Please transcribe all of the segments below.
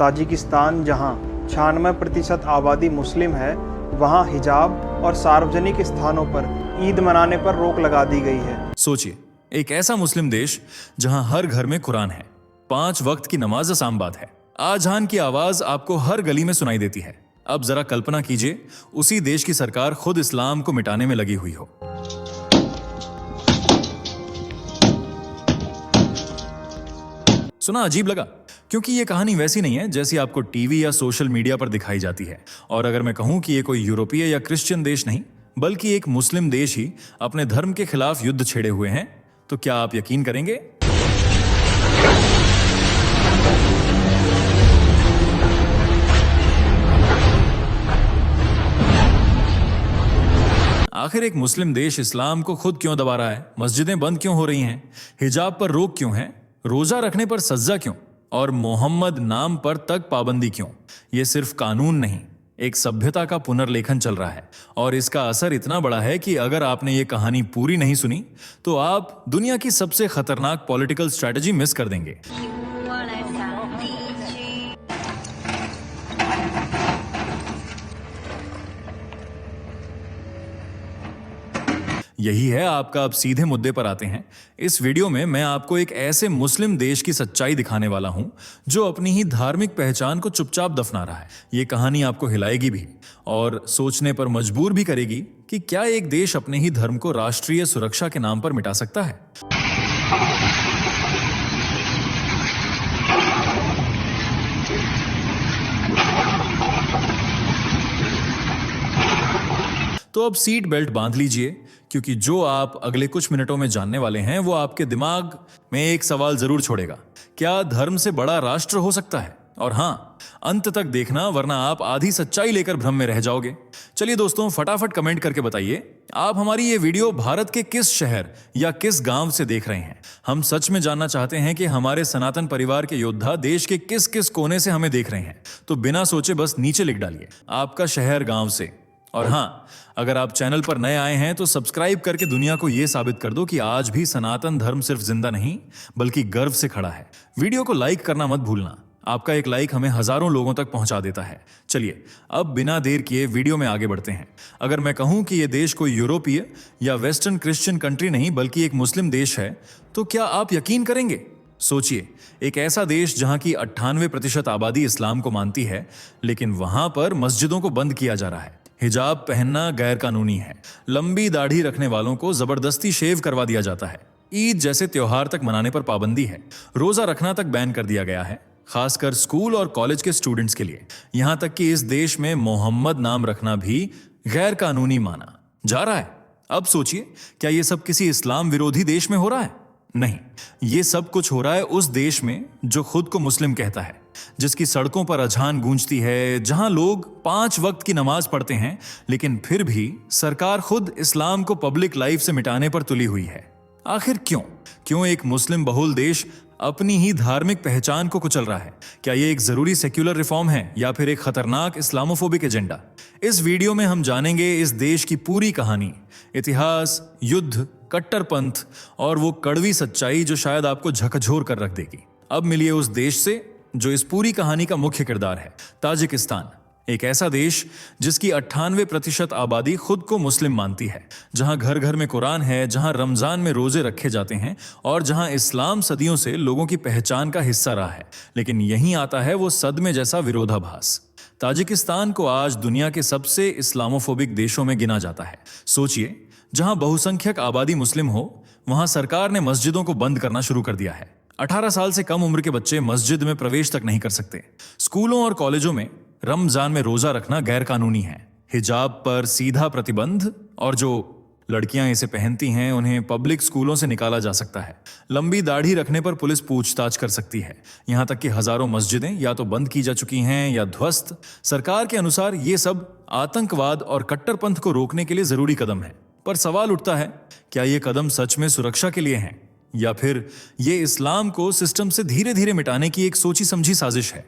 Tajikistan, जहां 96% आबादी मुस्लिम है, वहां हिजाब और सार्वजनिक स्थानों पर ईद मनाने पर रोक लगा दी गई है। सोचिए, एक ऐसा मुस्लिम देश जहां हर घर में कुरान है, 5 वक्त की नमाज आम बात है, आजान की आवाज आपको हर गली में सुनाई देती है। अब जरा कल्पना कीजिए, उसी देश की सरकार खुद इस्लाम को मिटाने में लगी हुई हो। सुना अजीब लगा? क्योंकि ये कहानी वैसी नहीं है जैसी आपको टीवी या सोशल मीडिया पर दिखाई जाती है। और अगर मैं कहूं कि ये कोई यूरोपीय या क्रिश्चियन देश नहीं, बल्कि एक मुस्लिम देश ही अपने धर्म के खिलाफ युद्ध छेड़े हुए हैं, तो क्या आप यकीन करेंगे? आखिर एक मुस्लिम देश इस्लाम को खुद क्यों दबा रहा है? मस्जिदें बंद क्यों हो रही हैं? हिजाब पर रोक क्यों है? रोजा रखने पर सज्जा क्यों? और मोहम्मद नाम पर तक पाबंदी क्यों? ये सिर्फ कानून नहीं, एक सभ्यता का पुनर्लेखन चल रहा है। और इसका असर इतना बड़ा है कि अगर आपने ये कहानी पूरी नहीं सुनी तो आप दुनिया की सबसे खतरनाक पॉलिटिकल स्ट्रेटजी मिस कर देंगे। यही है आपका। अब सीधे मुद्दे पर आते हैं। इस वीडियो में मैं आपको एक ऐसे मुस्लिम देश की सच्चाई दिखाने वाला हूं जो अपनी ही धार्मिक पहचान को चुपचाप दफना रहा है। ये कहानी आपको हिलाएगी भी और सोचने पर मजबूर भी करेगी कि क्या एक देश अपने ही धर्म को राष्ट्रीय सुरक्षा के नाम पर मिटा सकता है। तो अब सीट बेल्ट बांध लीजिए, क्योंकि जो आप अगले कुछ मिनटों में जानने वाले हैं वो आपके दिमाग में एक सवाल जरूर छोड़ेगा। क्या धर्म से बड़ा राष्ट्र हो सकता है? और हां, अंत तक देखना, वरना आप आधी सच्चाई लेकर भ्रम में रह जाओगे। चलिए दोस्तों, फटाफट कमेंट करके बताइए आप हमारी ये वीडियो भारत के किस शहर या किस गांव से देख रहे हैं। हम सच में जानना चाहते हैं कि हमारे सनातन परिवार के योद्धा देश के किस किस कोने से हमें देख रहे हैं। तो बिना सोचे बस नीचे लिख डालिए आपका शहर गांव से। और हां, अगर आप चैनल पर नए आए हैं तो सब्सक्राइब करके दुनिया को यह साबित कर दो कि आज भी सनातन धर्म सिर्फ जिंदा नहीं बल्कि गर्व से खड़ा है। वीडियो को लाइक करना मत भूलना, आपका एक लाइक हमें हजारों लोगों तक पहुंचा देता है। चलिए अब बिना देर किए वीडियो में आगे बढ़ते हैं। अगर मैं कहूं कि यह देश कोई यूरोपीय या वेस्टर्न क्रिश्चियन कंट्री नहीं बल्कि एक मुस्लिम देश है, तो क्या आप यकीन करेंगे? सोचिए, एक ऐसा देश जहां की 98% आबादी इस्लाम को मानती है, लेकिन वहां पर मस्जिदों को बंद किया जा रहा है। हिजाब पहनना गैर कानूनी है। लंबी दाढ़ी रखने वालों को जबरदस्ती शेव करवा दिया जाता है। ईद जैसे त्योहार तक मनाने पर पाबंदी है। रोजा रखना तक बैन कर दिया गया है, खासकर स्कूल और कॉलेज के स्टूडेंट्स के लिए। यहां तक कि इस देश में मोहम्मद नाम रखना भी गैर कानूनी माना जा रहा है। अब सोचिए, क्या यह सब किसी इस्लाम विरोधी देश में हो रहा है? नहीं, ये सब कुछ हो रहा है उस देश में जो खुद को मुस्लिम कहता है, जिसकी सड़कों पर अजान गूंजती है, जहां लोग 5 वक्त की नमाज पढ़ते हैं, लेकिन फिर भी सरकार खुद इस्लाम को पब्लिक लाइफ से मिटाने पर तुली हुई है। आखिर क्यों एक मुस्लिम बहुल देश अपनी ही धार्मिक पहचान को कुचल रहा है? क्या यह एक जरूरी सेक्युलर रिफॉर्म है या फिर एक खतरनाक इस्लामोफोबिक एजेंडा? इस वीडियो में हम जानेंगे इस देश की पूरी कहानी, इतिहास, युद्ध, कट्टरपंथ और वो कड़वी सच्चाई जो शायद आपको झकझोर कर रख देगी। अब मिलिए उस देश से जो इस पूरी कहानी का मुख्य किरदार है, ताजिकिस्तान। एक ऐसा देश जिसकी 98% आबादी खुद को मुस्लिम मानती है, जहां घर घर में कुरान है, जहां रमजान में रोजे रखे जाते हैं और जहां इस्लाम सदियों से लोगों की पहचान का हिस्सा रहा है। लेकिन यहीं आता है वो सदमे जैसा विरोधाभास। ताजिकिस्तान को आज दुनिया के सबसे इस्लामोफोबिक देशों में गिना जाता है। सोचिए, जहां बहुसंख्यक आबादी मुस्लिम हो, वहां सरकार ने मस्जिदों को बंद करना शुरू कर दिया है। 18 साल से कम उम्र के बच्चे मस्जिद में प्रवेश तक नहीं कर सकते। स्कूलों और कॉलेजों में रमजान में रोजा रखना गैर कानूनी है। हिजाब पर सीधा प्रतिबंध, और जो लड़कियां इसे पहनती हैं उन्हें पब्लिक स्कूलों से निकाला जा सकता है। लंबी दाढ़ी रखने पर पुलिस पूछताछ कर सकती है। यहां तक कि हजारों मस्जिदें या तो बंद की जा चुकी हैं या ध्वस्त। सरकार के अनुसार ये सब आतंकवाद और कट्टरपंथ को रोकने के लिए जरूरी कदम है। पर सवाल उठता है, क्या ये कदम सच में सुरक्षा के लिए हैं या फिर ये इस्लाम को सिस्टम से धीरे धीरे मिटाने की एक सोची समझी साजिश है?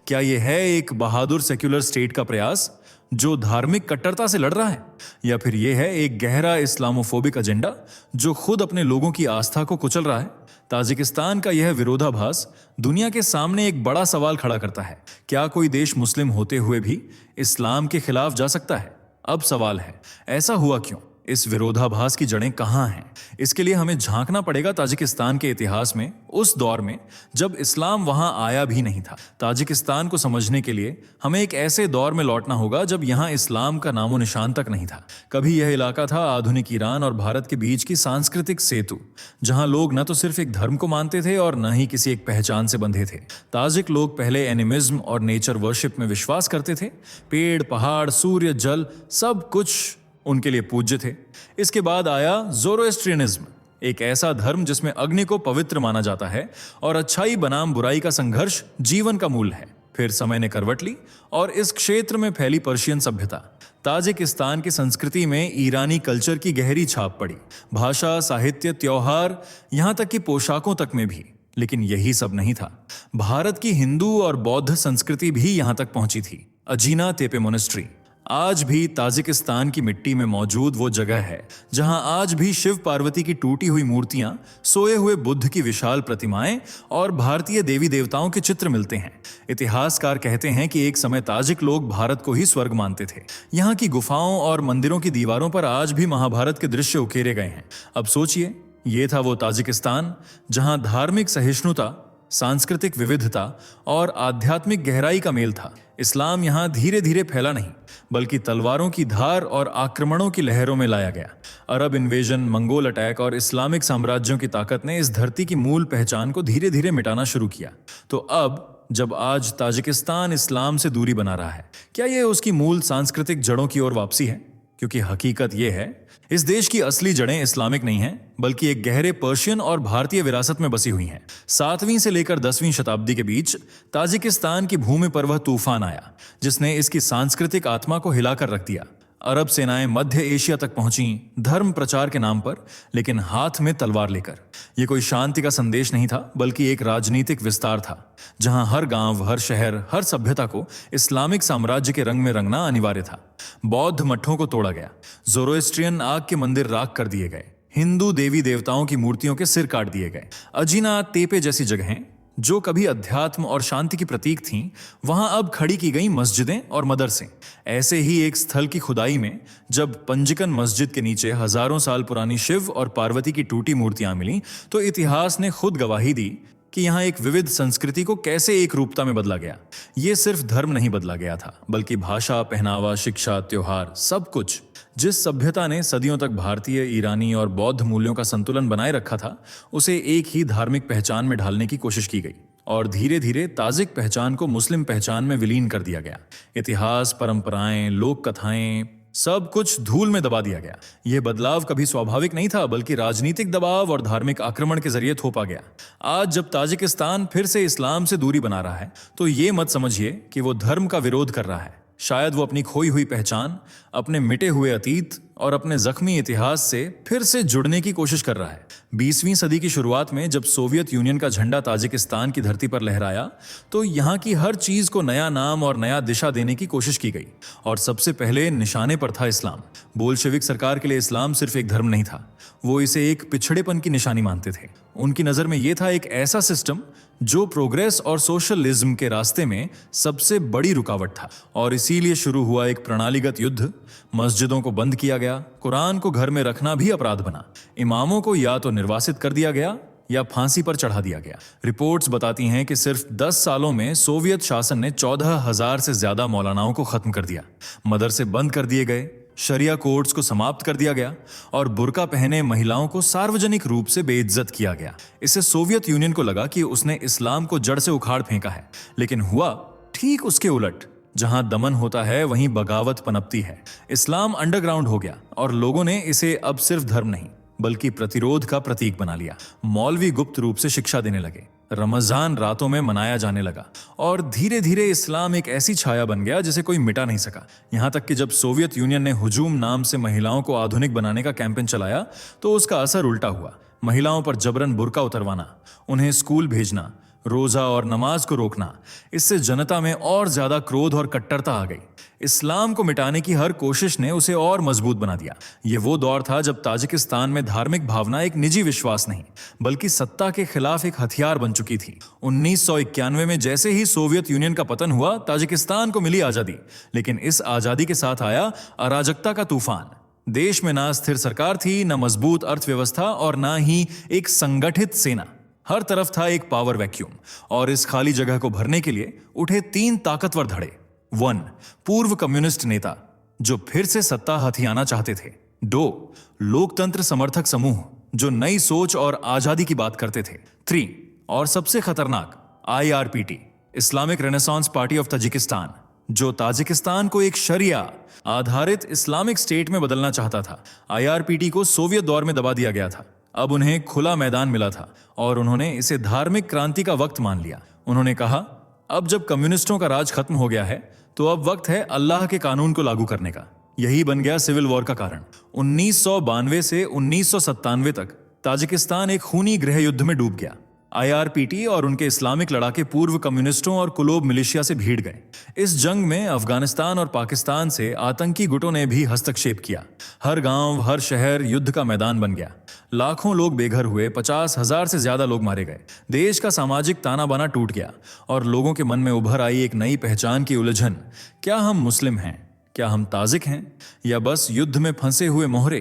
क्या यह है एक बहादुर सेक्युलर स्टेट का प्रयास जो धार्मिक कट्टरता से लड़ रहा है, या फिर यह है एक गहरा इस्लामोफोबिक एजेंडा जो खुद अपने लोगों की आस्था को कुचल रहा है? ताजिकिस्तान का यह विरोधाभास दुनिया के सामने एक बड़ा सवाल खड़ा करता है। क्या कोई देश मुस्लिम होते हुए भी इस्लाम के खिलाफ जा सकता है? अब सवाल है, ऐसा हुआ क्यों? इस विरोधाभास की जड़ें कहां हैं? इसके लिए हमें झांकना पड़ेगा ताजिकिस्तान के इतिहास में, उस दौर में जब इस्लाम वहां आया भी नहीं था। ताजिकिस्तान को समझने के लिए हमें एक ऐसे दौर में लौटना होगा जब यहां इस्लाम का नामो निशान तक नहीं था। कभी यह इलाका था आधुनिक ईरान और भारत के बीच की सांस्कृतिक सेतु, जहां लोग न तो सिर्फ एक धर्म को मानते थे और न ही किसी एक पहचान से बंधे थे। ताजिक लोग पहले एनिमिज्म और नेचर वर्शिप में विश्वास करते थे। पेड़, पहाड़, सूर्य, जल, सब कुछ उनके लिए पूज्य थे। इसके बाद आया ज़ोरोएस्ट्रियनिज्म, एक ऐसा धर्म जिसमें अग्नि को पवित्र माना जाता है और अच्छाई बनाम बुराई का संघर्ष जीवन का मूल है। फिर समय ने करवट ली और इस क्षेत्र में फैली पर्शियन सभ्यता। ताजिकिस्तान की संस्कृति में ईरानी कल्चर की गहरी छाप पड़ी, भाषा, साहित्य, त्योहार, यहां तक कि पोशाकों तक में भी। लेकिन यही सब नहीं था। भारत की हिंदू और बौद्ध संस्कृति भी यहां तक पहुंची थी। अजीना तेपे मोनेस्ट्री आज भी ताजिकिस्तान की मिट्टी में मौजूद वो जगह है जहां आज भी शिव पार्वती की टूटी हुई मूर्तियां, सोए हुए बुद्ध की विशाल प्रतिमाएं और भारतीय देवी देवताओं के चित्र मिलते हैं। इतिहासकार कहते हैं कि एक समय ताजिक लोग भारत को ही स्वर्ग मानते थे। यहाँ की गुफाओं और मंदिरों की दीवारों पर आज भी महाभारत के दृश्य उकेरे गए हैं। अब सोचिए, ये था वो ताजिकिस्तान जहां धार्मिक सहिष्णुता, सांस्कृतिक विविधता और आध्यात्मिक गहराई का मेल था। इस्लाम यहां धीरे धीरे फैला नहीं, बल्कि तलवारों की धार और आक्रमणों की लहरों में लाया गया। अरब इन्वेजन, मंगोल अटैक और इस्लामिक साम्राज्यों की ताकत ने इस धरती की मूल पहचान को धीरे धीरे मिटाना शुरू किया। तो अब जब आज ताजिकिस्तान इस्लाम से दूरी बना रहा है, क्या यह उसकी मूल सांस्कृतिक जड़ों की ओर वापसी है? क्योंकि हकीकत यह है, इस देश की असली जड़ें इस्लामिक नहीं हैं, बल्कि एक गहरे पर्शियन और भारतीय विरासत में बसी हुई हैं। 7वीं से लेकर 10वीं शताब्दी के बीच ताजिकिस्तान की भूमि पर वह तूफान आया जिसने इसकी सांस्कृतिक आत्मा को हिलाकर रख दिया। अरब सेनाएं मध्य एशिया तक पहुंची, धर्म प्रचार के नाम पर, लेकिन हाथ में तलवार लेकर। यह कोई शांति का संदेश नहीं था, बल्कि एक राजनीतिक विस्तार था, जहां हर गांव, हर शहर, हर सभ्यता को इस्लामिक साम्राज्य के रंग में रंगना अनिवार्य था। बौद्ध मठों को तोड़ा गया, ज़ोरोएस्ट्रियन आग के मंदिर राख कर दिए गए, हिंदू देवी देवताओं की मूर्तियों के सिर काट दिए गए। अजीना तेपे जैसी जगहें जो कभी अध्यात्म और शांति की प्रतीक थीं, वहां अब खड़ी की गई मस्जिदें और मदरसे। ऐसे ही एक स्थल की खुदाई में जब पंजिकन मस्जिद के नीचे हजारों साल पुरानी शिव और पार्वती की टूटी मूर्तियां मिली, तो इतिहास ने खुद गवाही दी कि यहाँ एक विविध संस्कृति को कैसे एक रूपता में बदला गया। ये सिर्फ धर्म नहीं बदला गया था, बल्कि भाषा, पहनावा, शिक्षा, त्योहार, सब कुछ। जिस सभ्यता ने सदियों तक भारतीय, ईरानी और बौद्ध मूल्यों का संतुलन बनाए रखा था, उसे एक ही धार्मिक पहचान में ढालने की कोशिश की गई और धीरे धीरे ताजिक पहचान को मुस्लिम पहचान में विलीन कर दिया गया। इतिहास, परंपराएं, लोक कथाएं, सब कुछ धूल में दबा दिया गया। यह बदलाव कभी स्वाभाविक नहीं था, बल्कि राजनीतिक दबाव और धार्मिक आक्रमण के जरिए थोपा गया। आज जब ताजिकिस्तान फिर से इस्लाम से दूरी बना रहा है, तो ये मत समझिए कि वो धर्म का विरोध कर रहा है। शायद वो अपनी खोई हुई पहचान, अपने मिटे हुए अतीत और अपने जख्मी इतिहास से फिर से जुड़ने की कोशिश कर रहा है। 20वीं सदी की शुरुआत में जब सोवियत यूनियन का झंडा ताजिकिस्तान की धरती पर लहराया, तो यहाँ की हर चीज को नया नाम और नया दिशा देने की कोशिश की गई, और सबसे पहले निशाने पर था इस्लाम। बोल्शेविक सरकार के लिए इस्लाम सिर्फ एक धर्म नहीं था, वो इसे एक पिछड़ेपन की निशानी मानते थे। उनकी नजर में यह था एक ऐसा सिस्टम जो प्रोग्रेस और सोशलिज्म के रास्ते में सबसे बड़ी रुकावट था, और इसीलिए शुरू हुआ एक प्रणालीगत युद्ध। मस्जिदों को बंद किया गया, कुरान को घर में रखना भी अपराध बना, इमामों को या तो निर्वासित कर दिया गया या फांसी पर चढ़ा दिया गया। रिपोर्ट्स बताती हैं कि सिर्फ 10 सालों में सोवियत शासन ने 14,000 से ज्यादा मौलानाओं को खत्म कर दिया, मदरसे बंद कर दिए गए, शरिया कोर्ट्स को समाप्त कर दिया गया और बुर्का पहने महिलाओं को सार्वजनिक रूप से बेइज्जत किया गया। इससे सोवियत यूनियन को लगा कि उसने इस्लाम को जड़ से उखाड़ फेंका है, लेकिन हुआ ठीक उसके उलट। जहां दमन होता है वहीं बगावत पनपती है। इस्लाम अंडरग्राउंड हो गया और लोगों ने इसे अब सिर्फ धर्म नहीं बल्कि प्रतिरोध का प्रतीक बना लिया। मौलवी गुप्त रूप से शिक्षा देने लगे, रमजान रातों में मनाया जाने लगा, और धीरे धीरे इस्लाम एक ऐसी छाया बन गया जिसे कोई मिटा नहीं सका। यहां तक कि जब सोवियत यूनियन ने हुजूम नाम से महिलाओं को आधुनिक बनाने का कैंपेन चलाया, तो उसका असर उल्टा हुआ। महिलाओं पर जबरन बुर्का उतरवाना, उन्हें स्कूल भेजना, रोजा और नमाज को रोकना, इससे जनता में और ज्यादा क्रोध और कट्टरता आ गई। इस्लाम को मिटाने की हर कोशिश ने उसे और मजबूत बना दिया। ये वो दौर था जब ताजिकिस्तान में धार्मिक भावना एक निजी विश्वास नहीं बल्कि सत्ता के खिलाफ एक हथियार बन चुकी थी। 1991 में जैसे ही सोवियत यूनियन का पतन हुआ, ताजिकिस्तान को मिली आजादी, लेकिन इस आजादी के साथ आया अराजकता का तूफान। देश में ना स्थिर सरकार थी, न मजबूत अर्थव्यवस्था और ना ही एक संगठित सेना। हर तरफ था एक पावर वैक्यूम, और इस खाली जगह को भरने के लिए उठे 3 ताकतवर धड़े। 1. पूर्व कम्युनिस्ट नेता जो फिर से सत्ता हथियाना चाहते थे। 2. लोकतंत्र समर्थक समूह जो नई सोच और आजादी की बात करते थे। 3. और सबसे खतरनाक IRPT, Islamic renaissance party of Tajikistan, जो ताजिकिस्तान को एक शरिया आधारित इस्लामिक स्टेट में बदलना चाहता था। IRPT को सोवियत दौर में दबा दिया गया था। अब उन्हें खुला मैदान मिला था और उन्होंने इसे धार्मिक क्रांति का वक्त मान लिया। उन्होंने कहा, अब जब कम्युनिस्टों का राज खत्म हो गया है तो अब वक्त है अल्लाह के कानून को लागू करने का। यही बन गया सिविल वॉर का कारण। 1992 से 1997 तक ताजिकिस्तान एक खूनी गृह युद्ध में डूब गया। IRPT और उनके इस्लामिक लड़ाके पूर्व कम्युनिस्टों और कुलोब मिलिशिया से भीड़ गए। इस जंग में अफगानिस्तान और पाकिस्तान से आतंकी गुटों ने भी हस्तक्षेप किया। हर गांव, हर शहर युद्ध का मैदान बन गया। लाखों लोग बेघर हुए, 50,000 से ज्यादा लोग मारे गए। देश का सामाजिक ताना बाना टूट गया और लोगों के मन में उभर आई एक नई पहचान की उलझन। क्या हम मुस्लिम हैं? क्या हम ताजिक हैं? या बस युद्ध में फंसे हुए मोहरे?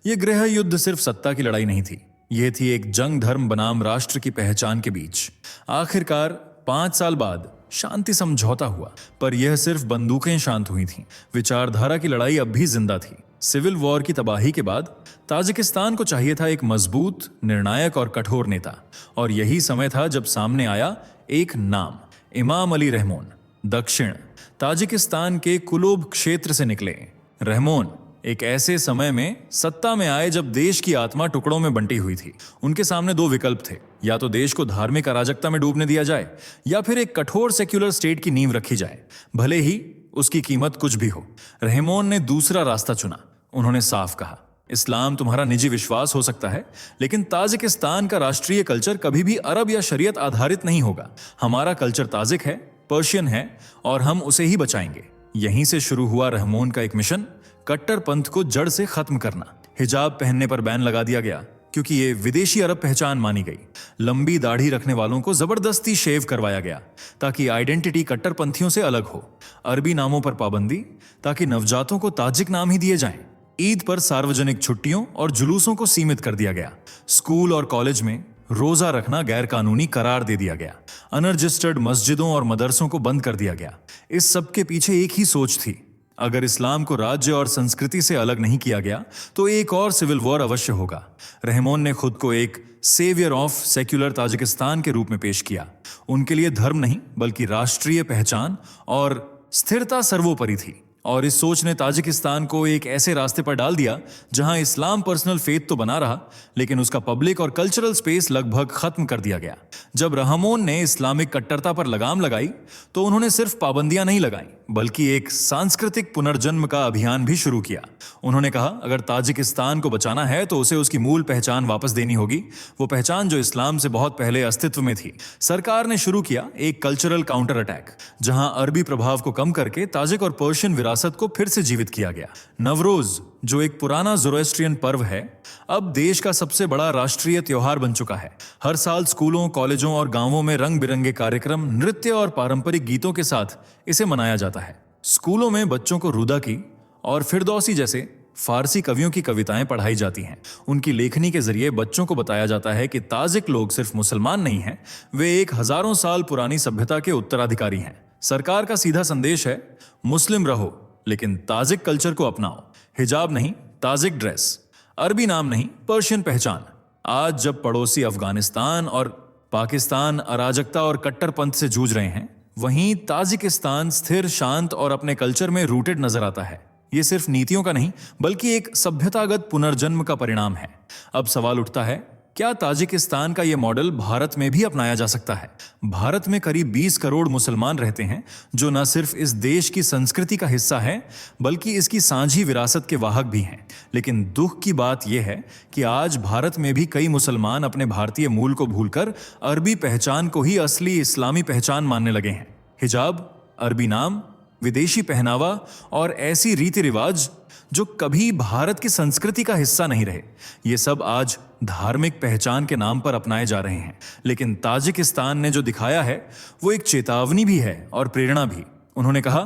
ये गृह युद्ध सिर्फ सत्ता की लड़ाई नहीं थी, यह थी एक जंग धर्म बनाम राष्ट्र की पहचान के बीच। आखिरकार 5 साल बाद शांति समझौता हुआ, पर यह सिर्फ बंदूकें शांत हुई थीं। विचारधारा की लड़ाई अब भी जिंदा थी। सिविल वॉर की तबाही के बाद ताजिकिस्तान को चाहिए था एक मजबूत, निर्णायक और कठोर नेता, और यही समय था जब सामने आया एक नाम, इमाम अली रहमोन। दक्षिण ताजिकिस्तान के कुलोब क्षेत्र से निकले रहमोन एक ऐसे समय में सत्ता में आए जब देश की आत्मा टुकड़ों में बंटी हुई थी। उनके सामने 2 विकल्प थे, या तो देश को धार्मिक अराजकता में डूबने दिया जाए या फिर एक कठोर सेक्युलर स्टेट की नींव रखी जाए, भले ही उसकी कीमत कुछ भी हो। रहमोन ने दूसरा रास्ता चुना। उन्होंने साफ कहा, इस्लाम तुम्हारा निजी विश्वास हो सकता है, लेकिन ताजिकिस्तान का राष्ट्रीय कल्चर कभी भी अरब या शरीयत आधारित नहीं होगा। हमारा कल्चर ताजिक है, पर्शियन है, और हम उसे ही बचाएंगे। यहीं से शुरू हुआ रहमोन का एक मिशन, कट्टरपंथ को जड़ से खत्म करना। हिजाब पहनने पर बैन लगा दिया गया क्योंकि ये विदेशी अरब पहचान मानी गई। लंबी दाढ़ी रखने वालों को जबरदस्ती शेव करवाया गया ताकि आइडेंटिटी कट्टरपंथियों से अलग हो। अरबी नामों पर पाबंदी ताकि नवजातों को ताजिक नाम ही दिए जाएं। ईद पर सार्वजनिक छुट्टियों और जुलूसों को सीमित कर दिया गया। स्कूल और कॉलेज में रोजा रखना गैर कानूनी करार दे दिया गया। अनरजिस्टर्ड मस्जिदों और मदरसों को बंद कर दिया गया। इस सब के पीछे एक ही सोच थी, अगर इस्लाम को राज्य और संस्कृति से अलग नहीं किया गया तो एक और सिविल वॉर अवश्य होगा। रहमोन ने खुद को एक सेवियर ऑफ सेक्युलर ताजिकिस्तान के रूप में पेश किया। उनके लिए धर्म नहीं बल्कि राष्ट्रीय पहचान और स्थिरता सर्वोपरि थी, और इस सोच ने ताजिकिस्तान को एक ऐसे रास्ते पर डाल दिया जहां इस्लाम पर्सनल फेथ तो बना रहा, लेकिन उसका पब्लिक और कल्चरल स्पेस लगभग खत्म कर दिया गया। जब रहमोन ने इस्लामिक कट्टरता पर लगाम लगाई तो उन्होंने सिर्फ पाबंदियां नहीं लगाई बल्कि एक सांस्कृतिक पुनर्जन्म का अभियान भी शुरू किया। उन्होंने कहा, अगर ताजिकिस्तान को बचाना है तो उसे उसकी मूल पहचान वापस देनी होगी, वो पहचान जो इस्लाम से बहुत पहले अस्तित्व में थी। सरकार ने शुरू किया एक कल्चरल काउंटर अटैक, जहां अरबी प्रभाव को कम करके ताजिक और पर्शियन विरासत को फिर से जीवित किया गया। नवरोज, जो एक पुराना ज़ोरेस्ट्रियन पर्व है, अब देश का सबसे बड़ा राष्ट्रीय त्योहार बन चुका है। हर साल स्कूलों, कॉलेजों और गांवों में रंग बिरंगे कार्यक्रम, नृत्य और पारंपरिक गीतों के साथ इसे मनाया जाता है। स्कूलों में बच्चों को रुदा की और फिरदौसी जैसे फारसी कवियों की कविताएं पढ़ाई जाती हैं। उनकी लेखनी के जरिए बच्चों को बताया जाता है कि ताजिक लोग सिर्फ मुसलमान नहीं हैं, वे एक हजारों साल पुरानी सभ्यता के उत्तराधिकारी हैं। सरकार का सीधा संदेश है, मुस्लिम रहो लेकिन ताजिक कल्चर को अपनाओ। हिजाब नहीं, ताजिक ड्रेस। अरबी नाम नहीं, पर्शियन पहचान। आज जब पड़ोसी अफगानिस्तान और पाकिस्तान अराजकता और कट्टरपंथ से जूझ रहे हैं, वहीं ताजिकिस्तान स्थिर, शांत और अपने कल्चर में रूटेड नजर आता है। ये सिर्फ नीतियों का नहीं बल्कि एक सभ्यतागत पुनर्जन्म का परिणाम है। अब सवाल उठता है, क्या ताजिकिस्तान का यह मॉडल भारत में भी अपनाया जा सकता है? भारत में करीब 20 करोड़ मुसलमान रहते हैं, जो न सिर्फ इस देश की संस्कृति का हिस्सा है, बल्कि इसकी साझी विरासत के वाहक भी हैं। लेकिन दुख की बात यह है कि आज भारत में भी कई मुसलमान अपने भारतीय मूल को भूलकर अरबी पहचान को ही असली इस्लामी पहचान मानने लगे हैं। हिजाब, अरबी नाम, विदेशी पहनावा और ऐसी रीति रिवाज जो कभी भारत की संस्कृति का हिस्सा नहीं रहे, ये सब आज धार्मिक पहचान के नाम पर अपनाए जा रहे हैं। लेकिन ताजिकिस्तान ने जो दिखाया है वो एक चेतावनी भी है और प्रेरणा भी। उन्होंने कहा,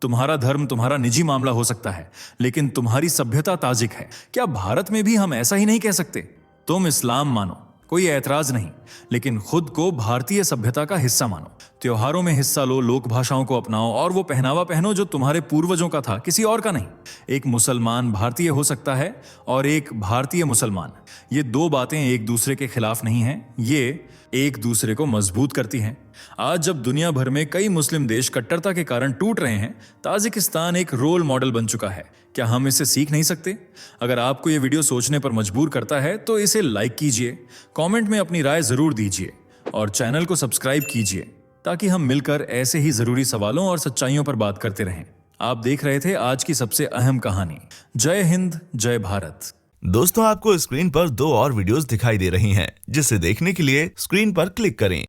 तुम्हारा धर्म तुम्हारा निजी मामला हो सकता है, लेकिन तुम्हारी सभ्यता ताजिक है। क्या भारत में भी हम ऐसा ही नहीं कह सकते? तुम इस्लाम मानो, कोई ऐतराज नहीं, लेकिन खुद को भारतीय सभ्यता का हिस्सा मानो। त्योहारों में हिस्सा लो, लोक भाषाओं को अपनाओ और वो पहनावा पहनो जो तुम्हारे पूर्वजों का था, किसी और का नहीं। एक मुसलमान भारतीय हो सकता है और एक भारतीय मुसलमान, ये दो बातें एक दूसरे के खिलाफ नहीं हैं, ये एक दूसरे को मजबूत करती हैं। आज जब दुनिया भर में कई मुस्लिम देश कट्टरता के कारण टूट रहे हैं, ताजिकिस्तान एक रोल मॉडल बन चुका है। क्या हम इससे सीख नहीं सकते? अगर आपको ये वीडियो सोचने पर मजबूर करता है तो इसे लाइक कीजिए, कमेंट में अपनी राय जरूर दीजिए और चैनल को सब्सक्राइब कीजिए, ताकि हम मिलकर ऐसे ही जरूरी सवालों और सच्चाइयों पर बात करते रहें। आप देख रहे थे आज की सबसे अहम कहानी। जय हिंद, जय भारत। दोस्तों, आपको स्क्रीन पर 2 और वीडियोस दिखाई दे रही हैं, जिसे देखने के लिए स्क्रीन पर क्लिक करें।